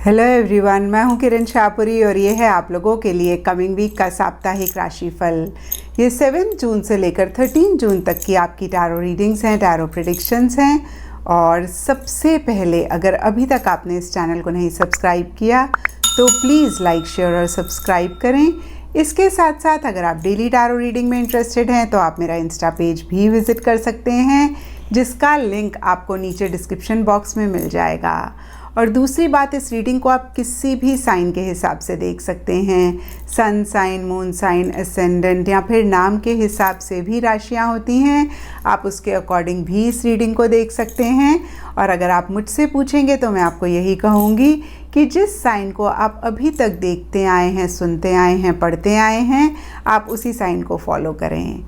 Hello everyone, मैं हूं किरण शाहपुरी और ये है आप लोगों के लिए कमिंग वीक का साप्ताहिक राशिफल। ये 7 जून से लेकर 13 जून तक की आपकी टैरो रीडिंग्स हैं, टैरो प्रेडिक्शंस हैं। और सबसे पहले, अगर अभी तक आपने इस चैनल को नहीं सब्सक्राइब किया तो प्लीज़ लाइक, शेयर और सब्सक्राइब करें। इसके साथ साथ अगर आप डेली टैरो रीडिंग में इंटरेस्टेड हैं तो आप मेरा इंस्टा पेज भी विज़िट कर सकते हैं, जिसका लिंक आपको नीचे डिस्क्रिप्शन बॉक्स में मिल जाएगा। और दूसरी बात, इस रीडिंग को आप किसी भी साइन के हिसाब से देख सकते हैं। Sun sign, moon sign, ascendant या फिर नाम के हिसाब से भी राशियां होती हैं। आप उसके अकॉर्डिंग भी इस रीडिंग को देख सकते हैं। और अगर आप मुझसे पूछेंगे तो मैं आपको यही कहूँगी कि जिस साइन को आप अभी तक देखते आए हैं, सुनते आए हैं, पढ़ते आए हैं, आप उसी साइन को फॉलो करें।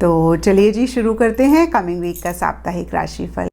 तो चलिए जी, शुरू करते हैं कमिंग वीक का साप्ताहिक राशिफल।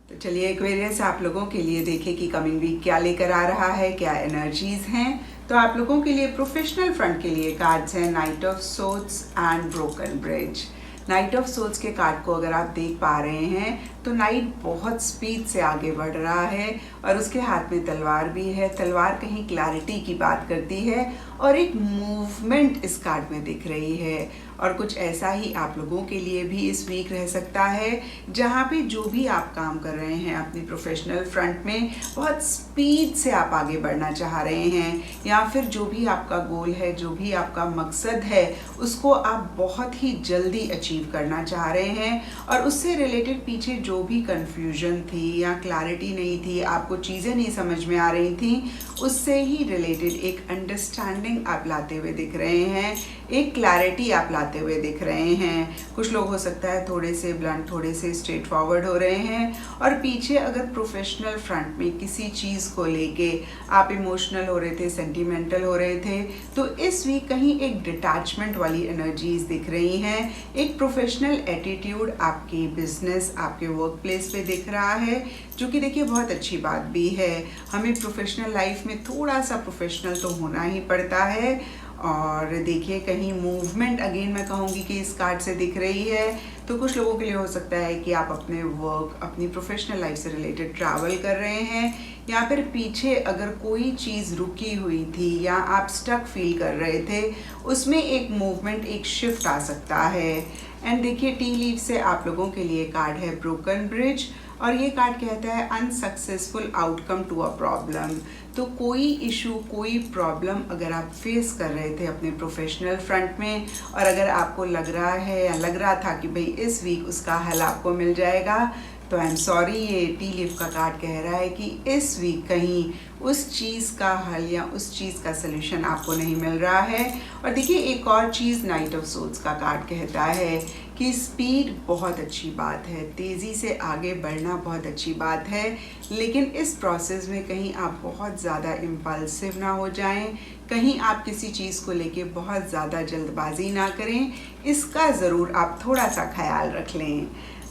तो चलिए एक्वेरियस, आप लोगों के लिए देखें कि कमिंग वीक क्या लेकर आ रहा है, क्या एनर्जीज हैं। तो आप लोगों के लिए प्रोफेशनल फ्रंट के लिए कार्ड्स हैं night of swords and broken bridge. Night of swords के कार्ड को अगर आप देख पा रहे हैं तो नाइट बहुत स्पीड से आगे बढ़ रहा है और उसके हाथ में तलवार भी है। तलवार कहीं क्लैरिटी की बात करती है और एक मूवमेंट इस कार्ड में दिख रही है। और कुछ ऐसा ही आप लोगों के लिए भी इस वीक रह सकता है, जहाँ पे जो भी आप काम कर रहे हैं अपनी प्रोफेशनल फ्रंट में, बहुत स्पीड से आप आगे बढ़ना चाह रहे हैं, या फिर जो भी आपका गोल है, जो भी आपका मकसद है, उसको आप बहुत ही जल्दी अचीव करना चाह रहे हैं। और उससे रिलेटेड पीछे जो भी कंफ्यूजन थी या क्लैरिटी नहीं थी, आपको चीज़ें नहीं समझ में आ रही थी, उससे ही रिलेटेड एक अंडरस्टैंडिंग आप लाते हुए दिख रहे हैं, एक क्लैरिटी आप लाते हुए दिख रहे हैं। कुछ लोग हो सकता है थोड़े से ब्लंट, थोड़े से स्ट्रेट फॉरवर्ड हो रहे हैं। और पीछे अगर प्रोफेशनल फ्रंट में किसी चीज़ को लेके आप इमोशनल हो रहे थे, सेंटिमेंटल हो रहे थे, तो इस वीक कहीं एक डिटैचमेंट वाली एनर्जीज दिख रही हैं। एक प्रोफेशनल एटीट्यूड आपकी बिजनेस, आपके वर्क प्लेस पे दिख रहा है, जो कि देखिए बहुत अच्छी बात भी है। हमें प्रोफेशनल लाइफ में थोड़ा सा प्रोफेशनल तो होना ही पड़ता है। और देखिए कहीं मूवमेंट अगेन मैं कहूँगी कि इस कार्ड से दिख रही है। तो कुछ लोगों के लिए हो सकता है कि आप अपने वर्क, अपनी प्रोफेशनल लाइफ से रिलेटेड ट्रैवल कर रहे हैं, या फिर पीछे अगर कोई चीज़ रुकी हुई थी या आप स्टक फील कर रहे थे, उसमें एक मूवमेंट, एक शिफ्ट आ सकता है। एंड देखिए टी लीफ से आप लोगों के लिए कार्ड है ब्रोकन ब्रिज, और ये कार्ड कहता है unsuccessful outcome to a problem. तो कोई इशू, कोई प्रॉब्लम अगर आप फेस कर रहे थे अपने प्रोफेशनल फ्रंट में, और अगर आपको लग रहा है या लग रहा था कि भाई इस वीक उसका हल आपको मिल जाएगा, तो आई एम सॉरी, ये टी लीफ का कार्ड कह रहा है कि इस वीक कहीं उस चीज़ का हल या उस चीज़ का सलूशन आपको नहीं मिल रहा है। और देखिए एक और चीज़ नाइट ऑफ सोर्ड्स का कार्ड कहता है कि स्पीड बहुत अच्छी बात है, तेज़ी से आगे बढ़ना बहुत अच्छी बात है, लेकिन इस प्रोसेस में कहीं आप बहुत ज़्यादा इम्पल्सिव ना हो जाएं, कहीं आप किसी चीज़ को लेके बहुत ज़्यादा जल्दबाजी ना करें, इसका ज़रूर आप थोड़ा सा ख्याल रख लें।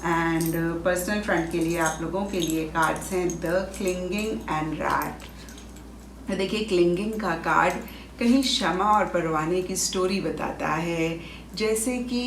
एंड पर्सनल फ्रंट के लिए आप लोगों के लिए कार्ड्स हैं द क्लिंगिंग एंड रैट। देखिए क्लिंगिंग का कार्ड कहीं क्षमा और परवाने की स्टोरी बताता है, जैसे कि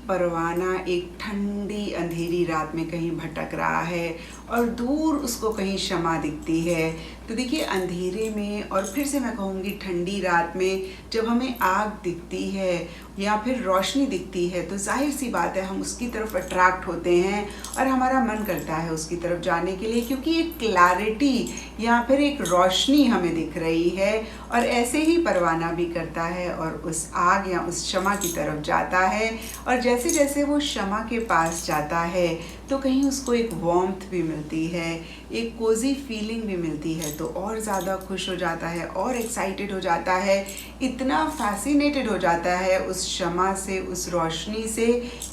परवाना एक ठंडी अंधेरी रात में कहीं भटक रहा है और दूर उसको कहीं क्षमा दिखती है। तो देखिए अंधेरे में, और फिर से मैं कहूँगी ठंडी रात में, जब हमें आग दिखती है या फिर रोशनी दिखती है, तो जाहिर सी बात है हम उसकी तरफ अट्रैक्ट होते हैं और हमारा मन करता है उसकी तरफ जाने के लिए, क्योंकि एक क्लैरिटी या फिर एक रोशनी हमें दिख रही है। और ऐसे ही परवाना भी करता है और उस आग या उस क्षमा की तरफ जाता है। और जैसे जैसे वो क्षमा के पास जाता है तो कहीं उसको एक वार्मथ भी मिलती है, एक कोजी फीलिंग भी मिलती है, तो और ज़्यादा खुश हो जाता है और एक्साइटेड हो जाता है, इतना फैसिनेटेड हो जाता है उस क्षमा से, उस रोशनी से,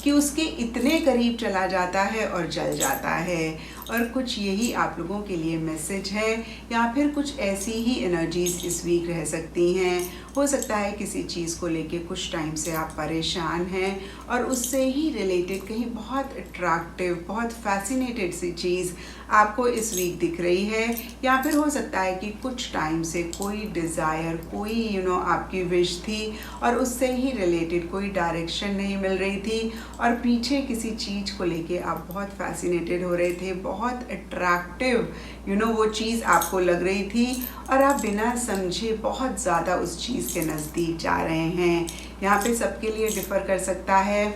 कि उसके इतने करीब चला जाता है और जल जाता है। और कुछ यही आप लोगों के लिए मैसेज है, या फिर कुछ ऐसी ही एनर्जीज इस वीक रह सकती हैं। हो सकता है किसी चीज़ को लेके कुछ टाइम से आप परेशान हैं और उससे ही रिलेटेड कहीं बहुत अट्रैक्टिव, बहुत फैसिनेटेड सी चीज़ आपको इस वीक दिख रही है, या फिर हो सकता है कि कुछ टाइम से कोई डिज़ायर, कोई आपकी विश थी और उससे ही रिलेटेड कोई डायरेक्शन नहीं मिल रही थी और पीछे किसी चीज़ को लेके आप बहुत फैसिनेटेड हो रहे थे, बहुत अट्रैक्टिव वो चीज़ आपको लग रही थी और आप बिना समझे बहुत ज़्यादा उस चीज़ के नज़दीक जा रहे हैं। यहाँ पे सबके लिए डिफ़र कर सकता है,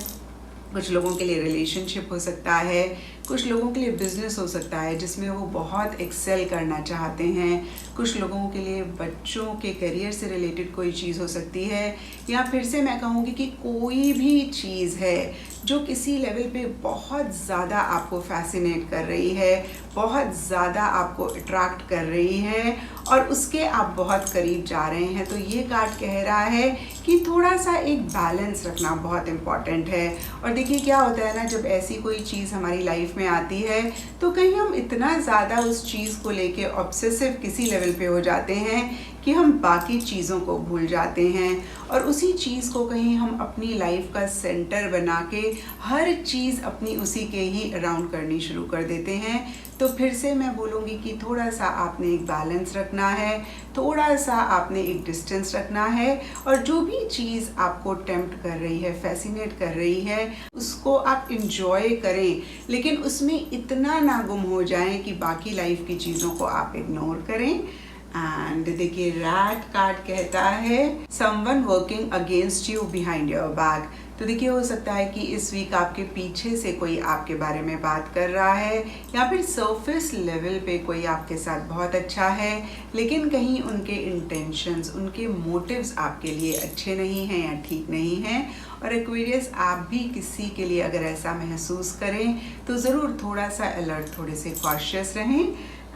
कुछ लोगों के लिए रिलेशनशिप हो सकता है, कुछ लोगों के लिए बिज़नेस हो सकता है जिसमें वो बहुत एक्सेल करना चाहते हैं, कुछ लोगों के लिए बच्चों के करियर से रिलेटेड कोई चीज़ हो सकती है, या फिर से मैं कहूँगी कि कोई भी चीज़ है जो किसी लेवल पे बहुत ज़्यादा आपको फैसिनेट कर रही है, बहुत ज़्यादा आपको अट्रैक्ट कर रही है और उसके आप बहुत करीब जा रहे हैं। तो ये कार्ड कह रहा है कि थोड़ा सा एक बैलेंस रखना बहुत इम्पॉर्टेंट है। और देखिए क्या होता है ना, जब ऐसी कोई चीज़ हमारी लाइफ में आती है तो कहीं हम इतना ज़्यादा उस चीज़ को लेके ऑब्सेसिव किसी लेवल पे हो जाते हैं कि हम बाकी चीज़ों को भूल जाते हैं और उसी चीज़ को कहीं हम अपनी लाइफ का सेंटर बना के हर चीज़ अपनी उसी के ही अराउंड करनी शुरू कर देते हैं। तो फिर से मैं बोलूँगी कि थोड़ा सा आपने एक बैलेंस रखना है, थोड़ा सा आपने एक डिस्टेंस रखना है और जो भी चीज़ आपको टेम्प्ट कर रही है, फैसिनेट कर रही है, उसको आप इंजॉय करें, लेकिन उसमें इतना ना गुम हो जाएं कि बाकी लाइफ की चीज़ों को आप इग्नोर करें। एंड देखिए रैट कार्ड कहता है someone working against you behind your back. तो देखिए हो सकता है कि इस वीक आपके पीछे से कोई आपके बारे में बात कर रहा है या फिर सरफेस लेवल पे कोई आपके साथ बहुत अच्छा है, लेकिन कहीं उनके इंटेंशंस, उनके मोटिव्स आपके लिए अच्छे नहीं हैं या ठीक नहीं हैं। और एक्वेरियस, आप भी किसी के लिए अगर ऐसा महसूस करें तो ज़रूर थोड़ा सा अलर्ट, थोड़े से कॉशियस रहें।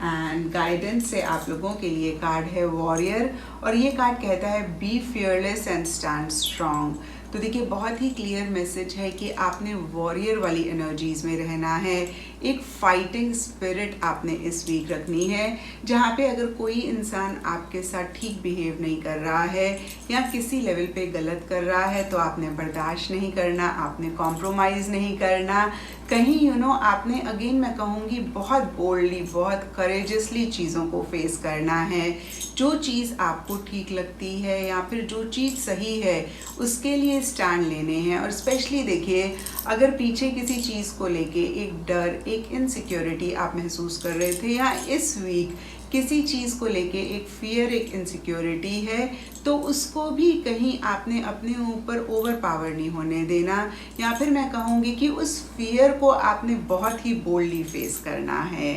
एंड गाइडेंस से आप लोगों के लिए कार्ड है वॉरियर और ये कार्ड कहता है be fearless and stand strong. तो देखिए बहुत ही क्लियर मैसेज है कि आपने वॉरियर वाली एनर्जीज़ में रहना है, एक फाइटिंग स्पिरिट आपने इस वीक रखनी है, जहाँ पे अगर कोई इंसान आपके साथ ठीक बिहेव नहीं कर रहा है या किसी लेवल पे गलत कर रहा है तो आपने बर्दाश्त नहीं करना, आपने कॉम्प्रोमाइज़ नहीं करना, कहीं आपने अगेन मैं कहूँगी बहुत बोल्डली, बहुत करेजसली चीज़ों को फेस करना है। जो चीज़ आपको ठीक लगती है या फिर जो चीज़ सही है उसके लिए स्टैंड लेने हैं। और स्पेशली देखिए अगर पीछे किसी चीज़ को लेके एक डर, एक इनसिक्योरिटी आप महसूस कर रहे थे या इस वीक किसी चीज़ को लेके एक फियर, एक इनसिक्योरिटी है, तो उसको भी कहीं आपने अपने ऊपर ओवर पावर नहीं होने देना, या फिर मैं कहूँगी कि उस फियर को आपने बहुत ही बोल्डली फेस करना है।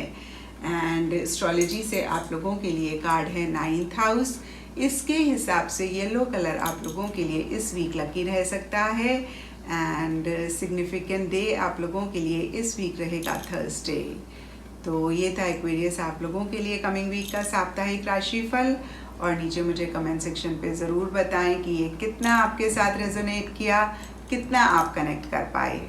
एंड एस्ट्रोलॉजी से आप लोगों के लिए कार्ड है 9th हाउस। इसके हिसाब से येलो कलर आप लोगों के लिए इस वीक लकी रह सकता है एंड सिग्निफिकेंट डे आप लोगों के लिए इस वीक रहेगा थर्सडे। तो ये था एक्वेरियस आप लोगों के लिए कमिंग वीक का साप्ताहिक राशिफल। और नीचे मुझे कमेंट सेक्शन पे ज़रूर बताएं कि ये कितना आपके साथ रेजोनेट किया, कितना आप कनेक्ट कर पाए।